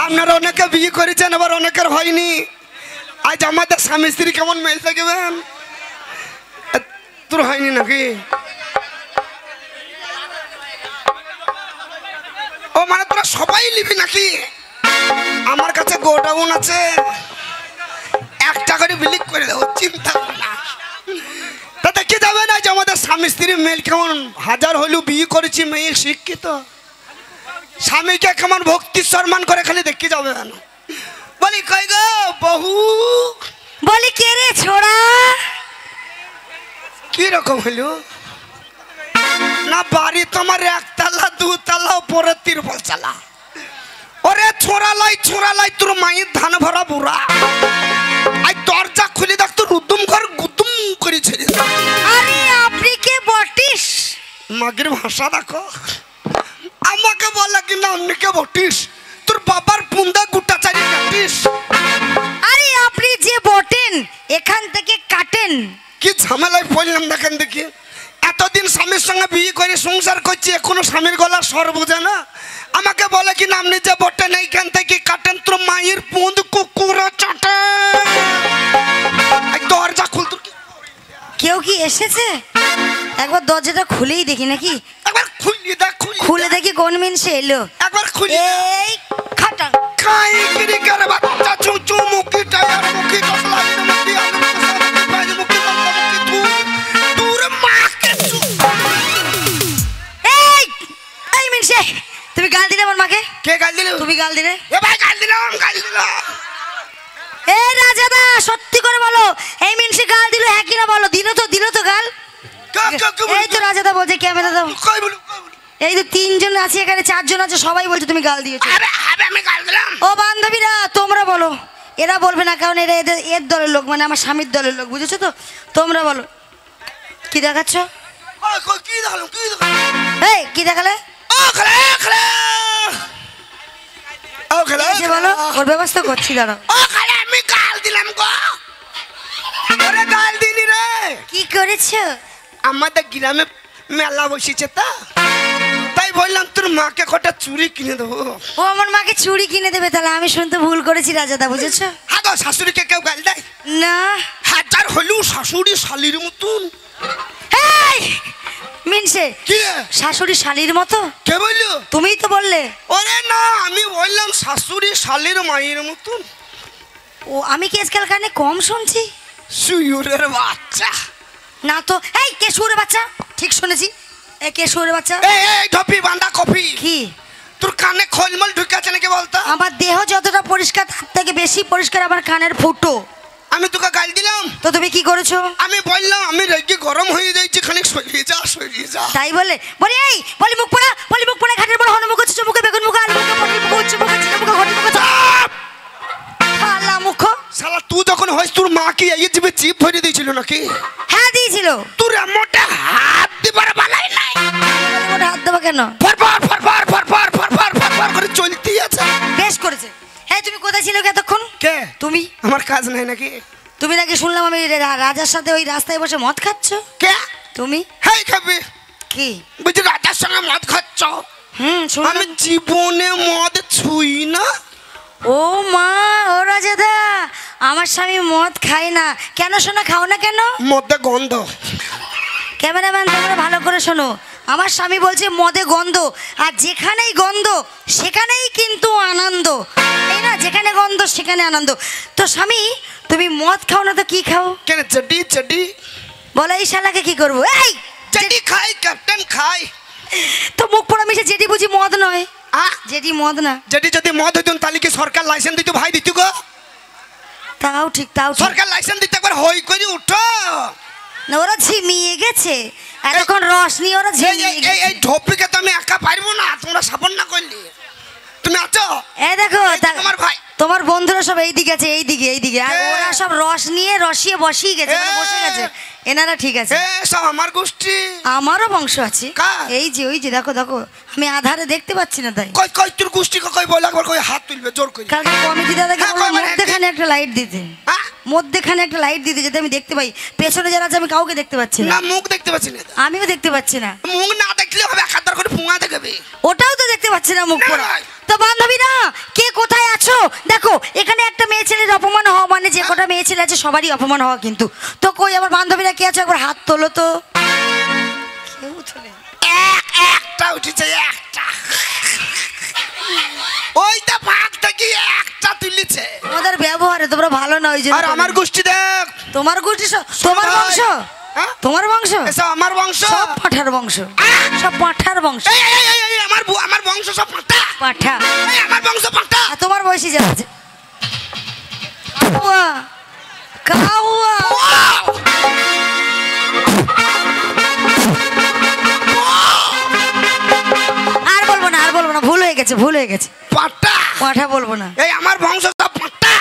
আপনারা অনেকে বিয়ে করেছেন, আবার অনেকের হয়নি। আজ আমাদের স্বামী স্ত্রী কেমন মেল থাকবেন? তোর হয়নি নাকি? ও মানে তোরা সবাই নিবি নাকি? আমার কাছে গোডাউন আছে, একটা করে বিলিক করে দেবো, চিন্তা না। তা দেখে যাবে না যে আমাদের স্বামী স্ত্রীর মেল কেমন। হাজার হলেও বিয়ে করেছি, মেয়ে শিক্ষিত, স্বামীকে কেমন ভক্তি সম্মান করে, খালি দেখে যাবে না। বলি কই গো বহু, বলি কে রে ছোড়া? কি রকম হলো না? বাড়ি তোমার একতলা দুতলা, উপরে তিরপল চালা। ওরে ছোড়া লাই তোর মায়ের ধান ভরা বুড়া। আই দরজা খুলে দেখ, তোর রুদুম ঘর গুদুম করে ছেড়ে। আরে আপনি কে বটিস? মাগের ভাষা দেখো, আমাকে বলে কি না আপনি কে বটিস? তোর বাবার পুন্দা গুটা চারি কাটিস। আরে আপনি যে বটেন এখান থেকে কাটেন। কি ঝামেলায় পড়লাম দেখেন দেখি। এতদিন স্বামীর সঙ্গে বিয়ে করে সংসার করছি, এখনো স্বামীর গলার স্বর বোঝে না। আমাকে বলে কি না আপনি যে বটেন এইখান থেকে কাটেন, তোর মায়ের পুঁদ কুকুরা চাটে। দরজা খুল। তোর কেউ কি এসেছে? একবার দরজাটা খুলেই দেখি নাকি। একবার খুলিয়ে দেখ, খুলে দেখি কোন মিনসে এলো। একবার খুলি। এই খাটা কাই গিরি করে বাচ্চা চুচু মুখি টায়ার মুখি কসলাইর মুখি আলু মুখি বাজ মুখি বাবা মুখি দূর মাকে চু। এই মিনসে, তুমি গাল দিলে আমার মাকে? কে গাল দিল? তুমি গাল দিলে। এ ভাই গাল দিলাম। এই রাজাদা সত্যি করে বলো, এই মিনসে গাল দিল হ্যাঁ কিনা বলো। দিল তো গাল। এই তো রাজাদা বলছে, ক্যামেরা দাও। কই বলু? এই তো 3 জন আছে এখানে, 4 জন আছে, সবাই বলছে তুমি গাল দিয়েছো। আরে আমি গাল দিলাম। ও বান্ধবীরা তোমরা বলো। এরা বলবে না, কারণ এরা এর দলের লোক, মানে আমার স্বামীর দলের লোক, বুঝেছো তো? তোমরা বলো কি দেখাচ্ছ? কি দেখালাম? এই কি দেখালে? এই যে বলো, ওর ব্যবস্থা করছি, দাঁড়াও। আমি গাল দিলাম গো। আরে গাল দিনি রে। কি করেছো? আমাদের গ্রামে মেলা বসেছে, তাই বললাম তোর মাকে কটা চুড়ি কিনে দেবো। ও আমার মাকে চুড়ি কিনে দেবে? তাহলে আমি শুনতে ভুল করেছি রাজাদা, বুঝেছো? হ্যাঁ গো, শাশুড়িকে কেউ গাল দেয় না। হাজার হলেও শাশুড়ি শালির মতন। এই মিনসে, কি শাশুড়ি শালির মতো? কে বললো? তুমিই তো বললে। ওরে না, আমি বললাম শাশুড়ি শালির মায়ের মতন। ও আমি কি আজকাল কানে কম শুনছি? শুয়োরের বাচ্চা না তো। এই কে শুয়োরের বাচ্চা? ঠিক শুনেছি। এ কে শুয়োরের বাচ্চা? এই ঢপি বাঁধা কফি। কি তোর কানে খোলমল ঢুকে আছে নাকি বলতো? আমার দেহ যতটা পরিষ্কার তার থেকে বেশি পরিষ্কার আমার কানের ফুটো। আমি তোকে গাল দিলাম তো তুমি কি করেছো? আমি বললাম আমি রেগে গরম হয়ে যাচ্ছি, খানিক সরিয়ে যা। তাই বলে বলি মুখ পোড়া ঘাটের বড় হনুমুখ হচ্ছে, মুখে বেগুন মুখ আলু মুখ পনির মুখ উচ্চ মুখ চিনা মুখ ঘটি মুখ মুখ। শালা তুই যখন হইস তোর মা কি এই জিভে চিপ ভরে দিয়েছিল নাকি? হ্যাঁ দিয়েছিল। তোর মোটা হাত দিবার বালাই নাই। মোটা হাত দেবো কেন? ফরফর করে চলতেই আছে। বেশ করেছে। হ্যাঁ তুমি কোথায় ছিলে এতক্ষণ? কে? তুমি। আমার কাজ নাই নাকি? তুমি নাকি শুনলাম আমি রাজার সাথে ওই রাস্তায় বসে মদ খাচ্ছ। কে? তুমি। হেই খাবি কি বুঝি রাজার সঙ্গে মদ খাচ্ছ? শুনলাম। আমি জীবনে মদ ছুই না। ও মা, ও রাজাদা, আমার স্বামী মদ খায় না। কেন শোনা, খাও না কেন? মদে গন্ধ। ক্যামেরাম্যান তোমরা ভালো করে শোনো, আমার স্বামী বলছে মদে গন্ধ, আর যেখানেই গন্ধ সেখানেই কিন্তু আনন্দ, এই না? যেখানে গন্ধ সেখানে আনন্দ। তো স্বামী তুমি মদ খাও না তো কি খাও? কেন? চেডি। বলো এই শালাকে কি করবো? এই চেডি খাই, ক্যাপ্টেন খাই। তো মুখ পোড়া মিশে যেটি বুঝি মদ নয়? যেটি মদ না। যেটি যদি মদ হইতেন তাহলে কি সরকার লাইসেন্স দিত? ভাই দিত গো। তাও ঠিক। সরকার লাইসেন্স দিতে একবার হই করে উঠো না, ওরা ঝিমিয়ে গেছে এতক্ষণ রস নিয়ে, ওরা ঝিমিয়ে গেছে। এই ঢোপিকে তো আমি একা পারবো না, তোমরা সাপোর্ট না করলে। তুমি আছো? এই দেখো তোমার ভাই, তোমার বন্ধুরা সব এইদিকে আছে, এইদিকে, আর ওরা সব রস নিয়ে রসিয়ে বসিয়ে গেছে, বসে গেছে। এনারা ঠিক আছে। সব আমার গোষ্ঠী। আমারও বংশ আছে। এই যে ওই যে দেখো আমি আধারে দেখতে পাচ্ছি না। তাই কই তোর গোষ্ঠী কই বল, একবার কই হাত তুলবে জোর করে। কালকে কমিটি দাদাকে মধ্যখানে একটা লাইট দিতে, মধ্যখানে একটা লাইট দিতে, যাতে আমি দেখতে পাই। পেছনে যারা আছে আমি কাউকে দেখতে পাচ্ছি না। মুখ দেখতে পাচ্ছি না। আমিও দেখতে পাচ্ছি না। মুখ না দেখলে হবে, একাদার করে পুঙা দেখবে। ওটাও তো দেখতে পাচ্ছি না মুখ পোড়া। তো বান্ধবীরা কে কোথায় আছো দেখো, এখানে একটা মেয়ে ছেলের অপমান হওয়া মানে যে কটা মেয়ে ছেলে আছে সবারই অপমান হওয়া কিন্তু। তো কই আমার বান্ধবীরা কে আছে একবার হাত তোলো তো। কেউ তোলে একটা উঠেছে, একটা ওইটা ভাগ থেকে একটা তুলেছে। তোমাদের ব্যবহারে তোমরা ভালো না, ওই জন্য। আর আমার গোষ্ঠী দেখ, তোমার গোষ্ঠী তোমার বংশ, হ্যাঁ? তোমার বংশ এসব আমার বংশ, সব পাঠার বংশ, সব পাঠার বংশ। এই আমার বংশ সব পাঠা, পাঠা এই আমার বংশ পাঠা। আর তোমার বয়সী যা আছে কাউয়া কাউয়া। আর বলবো না, আর বলবো না, ভুল হয়ে গেছে, ভুল হয়ে গেছে। পাঠা পাঠা বলবো না, এই আমার বংশ সব পাঠা।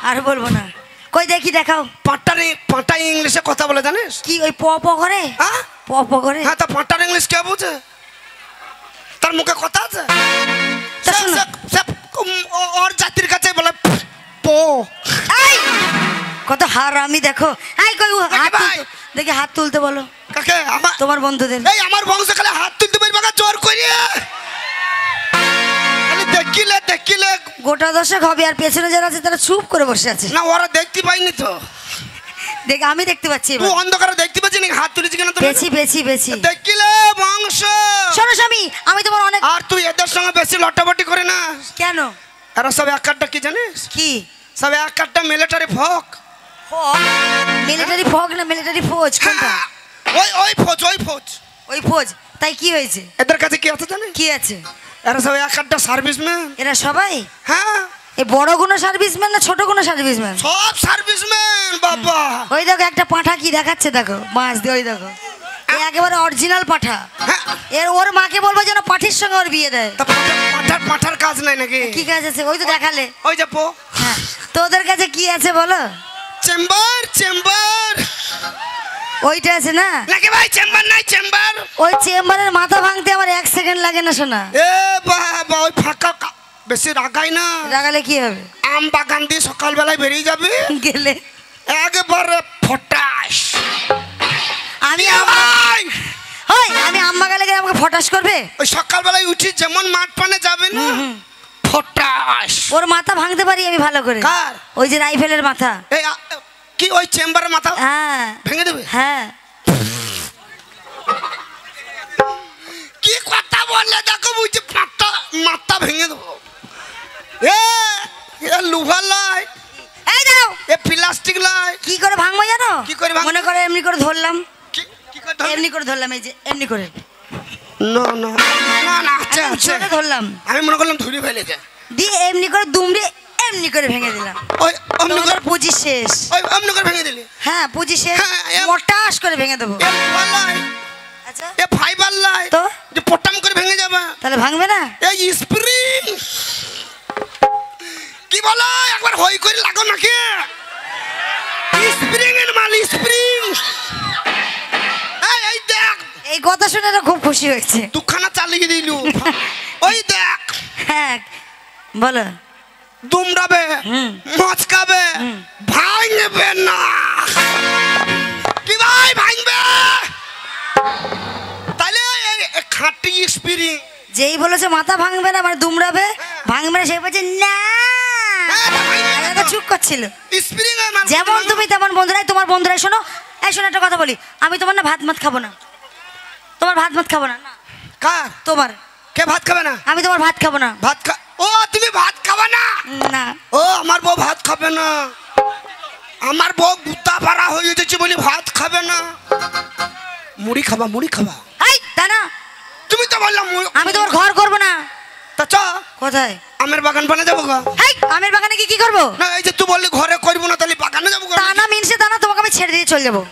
আর বলবো না। কই দেখি দেখাও। পাঠা ইংলিশে কথা বলে জানিস? কি ওই প প করে? হ্যাঁ প প করে? হ্যাঁ, তা পাঠার ইংলিশ কে বুঝে? তার মুখে কথা আছে? তা শোনো। ওর জাতির কাছে বলে পো। এই কত হারামি দেখো। এই কই হাত ভাই। দেখি হাত তুলতে বলো কাকে? আমার তোমার বন্ধুদের। এই আমার বংশ খালি হাত তুলতে পারবে না, জোর করিয়ে খালি দেখিলে গোটা দশেক হবে, আর পেছনে যারা আছে তারা চুপ করে বসে আছে। না, ওরা দেখতে পাইনি তো। দেখ আমি দেখতে পাচ্ছি তুই অন্ধকারে দেখতে পাচ্ছি না হাত তুলেছি কেন? পেছি পেছি পেছি। দেখিলে বংশ। শোনো স্বামী, আমি তোমার অনেক। আর তুই এদের সঙ্গে বেশি লটাপটি করে না। কেন? এরা সব এক কাঠটা কি জানিস? কি সব এক কাঠটা মিলিটারি ফক। মিলিটারি ফৌজ না মিলিটারি ফৌজ কোনটা? ওই ফৌজ, ওই ফৌজ, ওই ফৌজ। তাই কি হয়েছে? এদের কাছে কি আছে জানিস? কি আছে? এরা সব এক কাঠটা সার্ভিসম্যান। এরা সবাই হ্যাঁ, এই বড় কোনো সার্ভিসম্যান না ছোট কোনো সার্ভিসম্যান? সব সার্ভিসম্যান বাবা। ওই দেখো একটা পাঁঠা কি দেখাচ্ছে দেখো, মাছ দিয়ে। ওই দেখো এই একেবারে অরিজিনাল পাঁঠা। হ্যাঁ, এর ওর মাকে বলবো যেন পাঠির সঙ্গে ওর বিয়ে দেয়। তা পাঠার কাজ নাই নাকি? কি কাজ আছে? ওই তো দেখালে। ওই যে পো। হ্যাঁ, তোদের কাছে কি আছে বলো? চেম্বার ওইটা আছে না নাকি ভাই? চেম্বার নাই, চেম্বার। ওই চেম্বারের মাথা ভাঙতে আমার 1 সেকেন্ড লাগে না শোনা। এ বাবা, ওই ফাঁকা বেশি রাগাই না। রাগালে কি হবে? আম বাগান দিয়ে সকালবেলায় বেরিয়ে যাবে গেলে একবারে ফটাস। আমি ভাই আমি আম্মা গেলে গেলে আমাকে ফটাস করবে? ওই সকালবেলায় উঠি যেমন মাঠ পানে যাবে না, ফটাস। ওর মাথা ভাঙতে পারি আমি ভালো করে। কার? ওই যে রাইফেলের মাথা। এই কি ওই চেম্বারের মাথা হ্যাঁ ভেঙে দেবে? হ্যাঁ। কি কথা বললে দেখো, বুঝছি মাথা ভেঙে দেবো। এ লোহা লাই, এই দাঁড়াও। এ প্লাস্টিক লাই। কি করে ভাঙবো জানো? কি করে ভাঙবো? মনে করে এমনি করে ধরলাম, কি করে ধরবি? এমনি করে ধরলাম, এই যে এমনি করে। না আছে আছে। জোরে ধরলাম, আমি মনে করলাম ধরে ফেলেছে। দিয়ে এমনি করে দুমড়ে এমনি করে ভেঙে দিলাম। ওই অমনি করে, তোমাদের পুঁজি শেষ। ওই অমনি করে ভেঙে দিলি? হ্যাঁ পুঁজি শেষ, হ্যাঁ, মোটাস করে ভেঙে দেবো। এ লোহা লাই, আচ্ছা এ ফাইবার লাই, তো যে পটাম করে ভেঙে যাবে। তাহলে ভাঙবে না? এই স্প্রিং কি বলো, একবার হই করে লাগো নাকি? স্প্রিং এর মাল, স্প্রিং। এই দেখ, এই কথা শুনে তো খুব খুশি হয়েছে। দুখানা চালিয়ে দিলু। ওই দেখ, হ্যাঁ বলো। দুমড়াবে, মচকাবে, ভাঙবে না। কি ভাই ভাঙবে? তাহলে খাঁটি স্প্রিং। যেই বলেছে মাথা ভাঙবে না মানে দুমড়াবে, ভাঙবে না, সে বলছে না। চুপ করছিল। স্প্রিং যেমন তুমি তেমন বন্ধুরাই, তোমার বন্ধুরাই। শোনো, এই শোনো একটা কথা বলি, আমি তোমার না ভাত খাবো না। তোমার ভাত খাবো না। কার? তোমার। কে ভাত খাবে না? আমি তোমার ভাত খাবো না। ও তুমি ভাত খাবে না? না। ও আমার বউ ভাত খাবে না। আমার বউ গুতা পাড়া হয়ে যাচ্ছে বলি ভাত খাবে না। মুড়ি খাবা, মুড়ি খাবা। এই তা না, তুমি তো বললাম আমি তোমার ঘর করবো না। তা চ কোথায়? আমের বাগান বানা যাবো গা। এই আমের বাগানে কি করবো? না এই যে তুই বললি ঘরে করবো না, তাহলে বাগানে যাবো গা। তা না মিনসে তা না, তোমাকে আমি ছেড়ে দিয়ে চলে যাবো।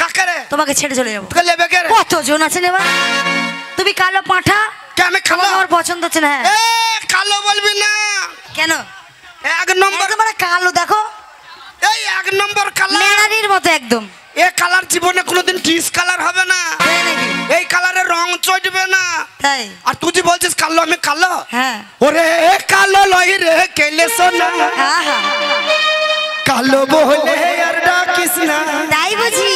কাকে রে? তোমাকে ছেড়ে চলে যাবো। তোকে লেবে কে রে? কতজন আছে নেবা? তুমি কালো পাঁঠা, কে আমি খাবো? আমার পছন্দ হচ্ছে না। এ কালো বলবি না। কেন? এক নম্বর একদম মানে কালো দেখো, এই এক নম্বর কালার, মেরানির মতো একদম। এ কালার জীবনে কোনোদিন ডিস কালার হবে না। তাই নাকি? এই কালারের রং চটবে না। তাই? আর তুই যে বলছিস কালো, আমি কালো? হ্যাঁ ওরে কালো লই রে কেলে সোনা, হ্যাঁ হ্যাঁ কালো বলে আর ডাকিস না। তাই বুঝি?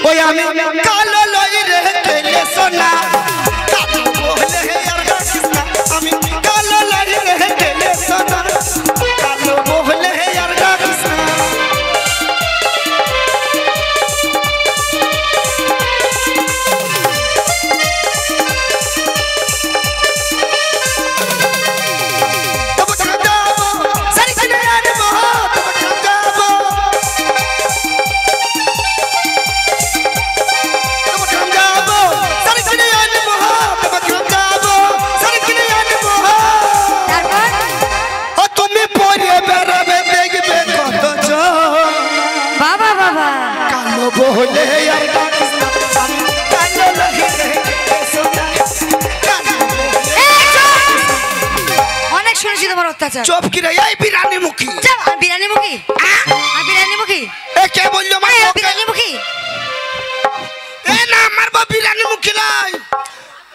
ওই আমি কালো লই রে কেলে সোনা, কালো বলে আর ডাকিস না। আমি কালো লই রে হলে আর ডাকিস না আমি কালো লাগি রে সোনা অনেক শুনেছি তোমার অত্যাচার। চুপ কি রে এই বিরানি মুখী যাও, আমি বিরিয়ানি মুখী, আমি বিরিয়ানি মুখী, এ কে বললো আমার বউকে? বিরিয়ানি মুখী। এ না আমার বউ বিরানি মুখী নাই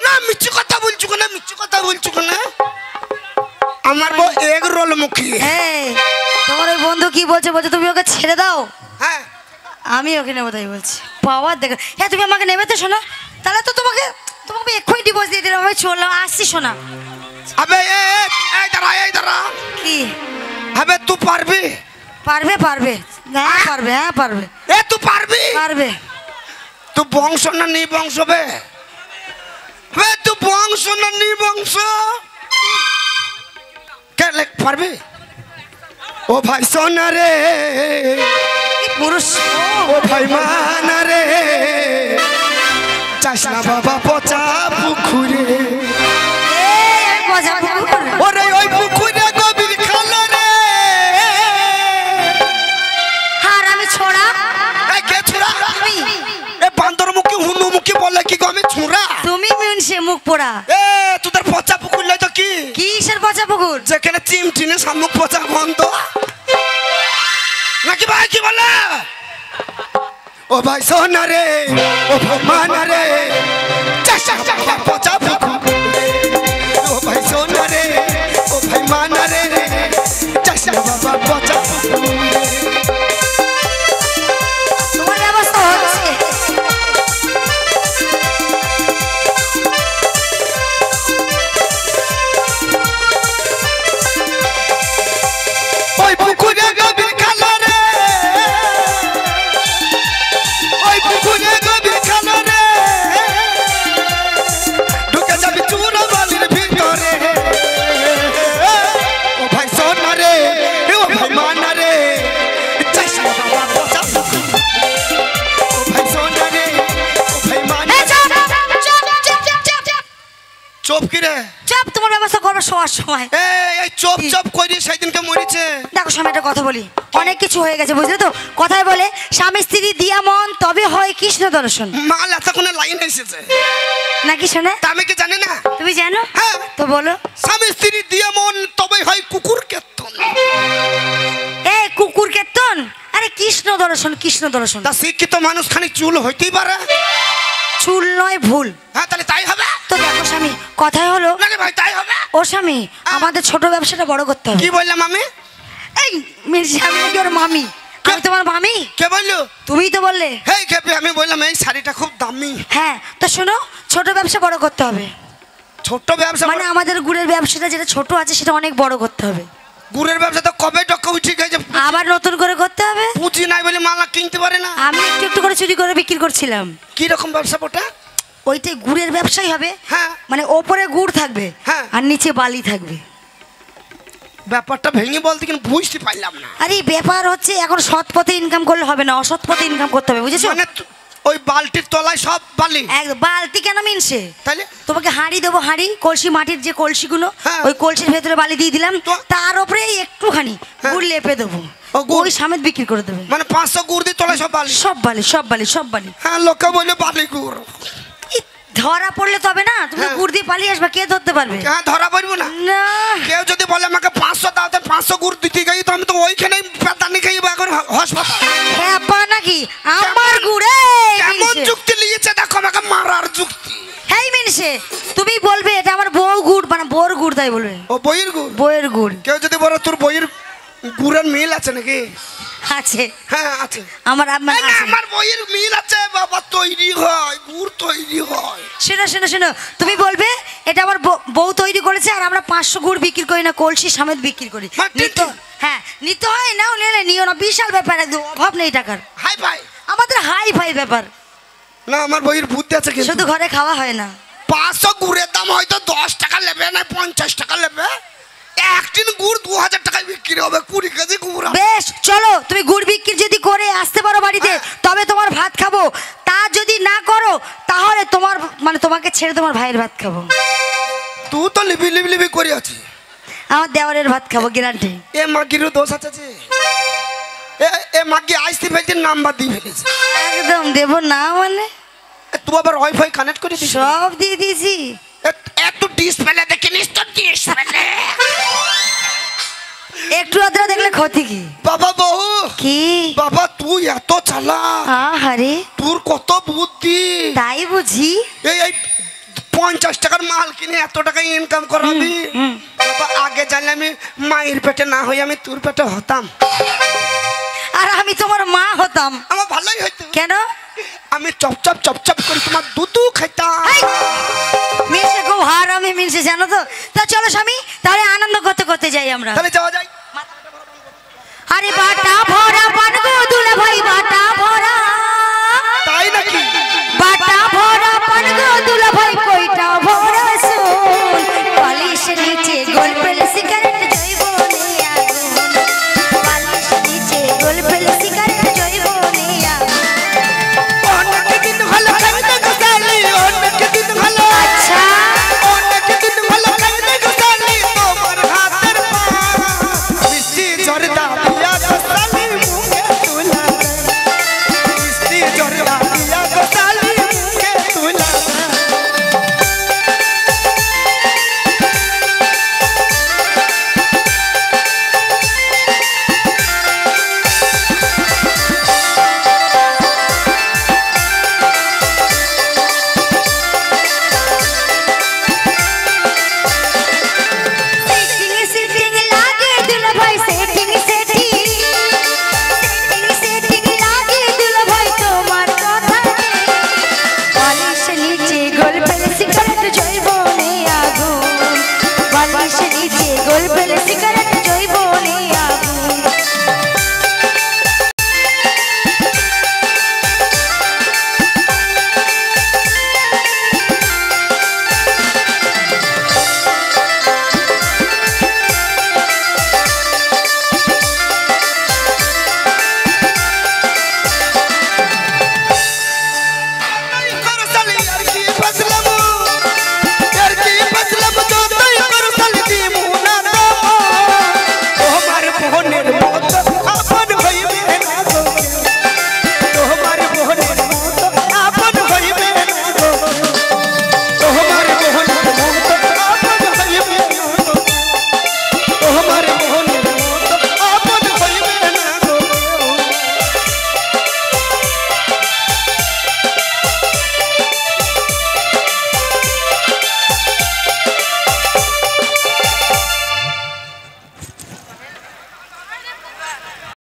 না, মিছি কথা বলছো কেন, মিছি কথা বলছো কেন? আমার বউ এগ রোল মুখী। এই, তোমার ওই বন্ধু কি বলছে, বলছে তুমি ওকে ছেড়ে দাও, হ্যাঁ আমি ওকে নেবো তাই বলছি। পাওয়ার দেখো, হ্যাঁ তুমি আমাকে নেবে তো শোনা, তাহলে তো তোমাকে তোমাকে আমি এক্ষুনি ডিভোর্স দিয়ে দিলাম, আমি চললাম, আসছি শোনা। আবে এই দাঁড়া এই দাঁড়া, কি আবে তুই পারবি? পারবে? পারবে, হ্যাঁ পারবে, হ্যাঁ পারবে, এ তুই পারবি? পারবে। তুই বংশ না নি বংশ বে? বে তুই বংশ না নি বংশ? কে লেখ পারবি? ও ভাই সোনা রে, কি পুরুষ, ও ভাই মানা রে, চাস না বাবা পচা পুকুরে, এই আমি মজা করবো। ওরে ওই পুকুরে গভীর খাল রে। আর আমি ছোড়া, এই কে ছুরা? তুমি এ বান্দর মুখী হুনু মুখী বলে কি গো আমি ছুরা? তুমি মিনসে মুখ পোড়া। এ তোদের পচা পুকুর লয় তো কি? কিসের পচা পুকুর? যেখানে চিমটিনে শামুক পচা গন্ধ নাকি ভাই কি বলে? ও ভাই সোনা রে, ও ভাই মানা রে, চাষা চাষা পচা পুকুর, ও ভাই সোনা রে, ও ভাই মানা রে, চাষা বাবা পচা পুকুর। তোমার ব্যবস্থা হচ্ছে। ওই পুকুরে গভীর খাল রে, ওই পুকুরে গভীর খাল রে, ঢুকে যাবি চূড়া বালির ভিতরে। ও ভাই সোনা রে, ও ভাই মানা রে, চাষা বাবা পচা পুকুর, ও ভাই সোনা রে, ও ভাই মানা এই চুপ, চুপ, চুপ, চুপ, চুপ, চুপ। চোপ কি রে? চুপ, তোমার ব্যবস্থা করবো শোয়ার সময়। এই চোপ চোপ করি সেদিনকে মরিছে। দেখো স্বামী, একটা কথা বলি, অনেক কিছু হয়ে গেছে বুঝলে তো, কথায় বলে স্বামী স্ত্রী দিয়া মন তবে হয় কৃষ্ণ দর্শন, মাল এতক্ষণে লাইন এসেছে নাকি শোনে? তা আমি কি জানি না? তুমি জানো? হ্যাঁ। তো বলো। স্বামী স্ত্রী দিয়ে মন তবে হয় কুকুর কেতন। এ কুকুর কেতন, আরে কৃষ্ণ দর্শন, কৃষ্ণ দর্শন। তা শিক্ষিত মানুষ খানি চুল হইতেই পারে? চুল নয় ভুল। হ্যাঁ তাহলে তাই হবে। তো দেখো স্বামী, কথায় হলো, না রে ভাই তাই হবে। ও স্বামী আমাদের ছোট ব্যবসাটা বড় করতে হবে। কি বললাম আমি? এই মির্জি, আমি নাকি ওর মামি? আমি তোমার মামি? কে বললো? তুমিই তো বললে। হেই খেপে, আমি বললাম এই শাড়িটা খুব দামি। হ্যাঁ, তো শোনো, ছোট ব্যবসা বড় করতে হবে, ছোট্ট ব্যবসা মানে আমাদের গুড়ের ব্যবসাটা যেটা ছোট আছে সেটা অনেক বড় করতে হবে, গুড়ের ব্যবসা তো কবে টক্কা উঠে গেছে, আবার নতুন করে করতে হবে। পুঁজি নাই বলে মালা কিনতে পারে না। আমি একটু একটু করে চুরি করে বিক্রি করছিলাম। কি রকম ব্যবসা ওটা? ওইটাই গুড়ের ব্যবসাই হবে। হ্যাঁ। মানে ওপরে গুড় থাকবে, হ্যাঁ। আর নিচে বালি থাকবে। ব্যাপারটা ভেঙে বলতে কিন্তু বুঝতে পারলাম না। আরে ব্যাপার হচ্ছে, এখন সৎ পথে ইনকাম করলে হবে না, অসৎ পথে ইনকাম করতে হবে, বুঝেছো? মানে ওই বালতির তলায় সব বালি? বালতি কেন মিনছে? তাহলে তোমাকে হাঁড়ি দেবো, হাঁড়ি কলসি, মাটির যে কলসিগুলো, হ্যাঁ। ওই কলসির ভেতরে বালি দিয়ে দিলাম, তো? তার উপরে একটুখানি হ্যাঁ। গুড় লেপে দেবো, ও গুড়? ওই সামেত বিক্রি করে দেবে। মানে 500 গুড় দিয়ে তলায় সব বালি? সব বালি, সব বালি, সব বালি। হ্যাঁ লোকে বলে বালি গুড়। ই, ধরা পড়লে তবে না, তুমি তো হ্যাঁ। গুড় দিয়ে পালিয়ে আসবা, কে ধরতে পারবে? হ্যাঁ ধরা পড়বো না। না, কেউ যদি বলে আমাকে 500 দাও, তো 500 গুড় দিতে গেই তো আমি তো ওইখানেই পেতানি খাইবো এখন হাসপাতাল। হ্যাঁ পা নাকি আমার গুড়ে কেমন যুক্তি লিয়েছে দেখো, আমাকে মারার যুক্তি। হেই মিনসে, তুমি বলবে এটা আমার বউ গুড়, মানে বোর গুড় তাই বলবে, ও বইয়ের গুড়? বইয়ের গুড় কেউ যদি বলে তোর বইয়ের গুড়ের মিল আছে নাকি? আছে, হ্যাঁ আছে। আমার আম্মা এই না, আছে। আমার বইয়ের মিল আছে বাবা, তৈরি হয় গুড়, তৈরি হয়। শোনো শোনো শোনো, তুমি বলবে এটা আমার বউ তৈরি করেছে, আর আমরা 500 গুড় বিক্রি করি না, কলসি সমেত বিক্রি করি। হ্যাঁ, ঠিক, নিতে, হ্যাঁ নিতে হয়, নাও নিলে নিও না, বিশাল ব্যাপার, একদম অভাব নেই টাকার, হাই ভাই। আমাদের হাই ফাই ব্যাপার, না আমার বইয়ের বুদ্ধি আছে কিন্তু। শুধু ঘরে খাওয়া হয় না। 500 গুড়ের দাম হয়তো 10 টাকা নেবে না 50 টাকা নেবে, একদিন গুড় 2000 টাকায় বিক্রি হবে, 20 কেজি গুড়। বেশ, চলো তুমি গুড় বিক্রি যদি করে আসতে পারো বাড়িতে, তবে তোমার ভাত খাবো, তা যদি না করো তাহলে তোমার, মানে তোমাকে ছেড়ে তোমার ভাইয়ের ভাত খাবো। তুই তো লিবি লিবি লিবি করে আছিস, আমার দেওয়ারের ভাত খাবো, গ্যারান্টি। এ মাগিরও দোষ আছে যে। এ মাগি আইসি ফেলতে নাম্বার দিয়ে ফেলেছে। একদম দেব না মানে তুই আবার ওয়াইফাই কানেক্ট করে দিস? সব দিয়ে দিয়েছি। এত ডিসপ্লে দেখে নিস তো, ডিসপ্লে একটু আদ্রা দেখলে ক্ষতি কি? বাবা বহু কি বাবা তুই এত চালাক, আহারে তোর কত বুদ্ধি। তাই বুঝি। এই 50 টাকার মাল কিনে এত টাকা ইনকাম করাবি। বাবা আগে জানলে আমি মায়ের পেটে না হই আমি তোর পেটে হতাম, আর আমি তোমার মা হতাম। আমার ভালোই হইতো। কেন? আমি চপচপ চপচপ করে তোমার দুধু খাইতাম। মিনসে খুব হার আমি মিনসে, জানো তো। তা চলো স্বামী, তাহলে আনন্দ করতে করতে যাই আমরা। তাহলে যাওয়া যায়। আরে বাটা ভরা পান গো দুলা ভাই, বাটা ভরা। তাই নাকি? বাটা ভরা পান গো দুলা ভাই, কইটা ভরা শুন, বালিশের নিচে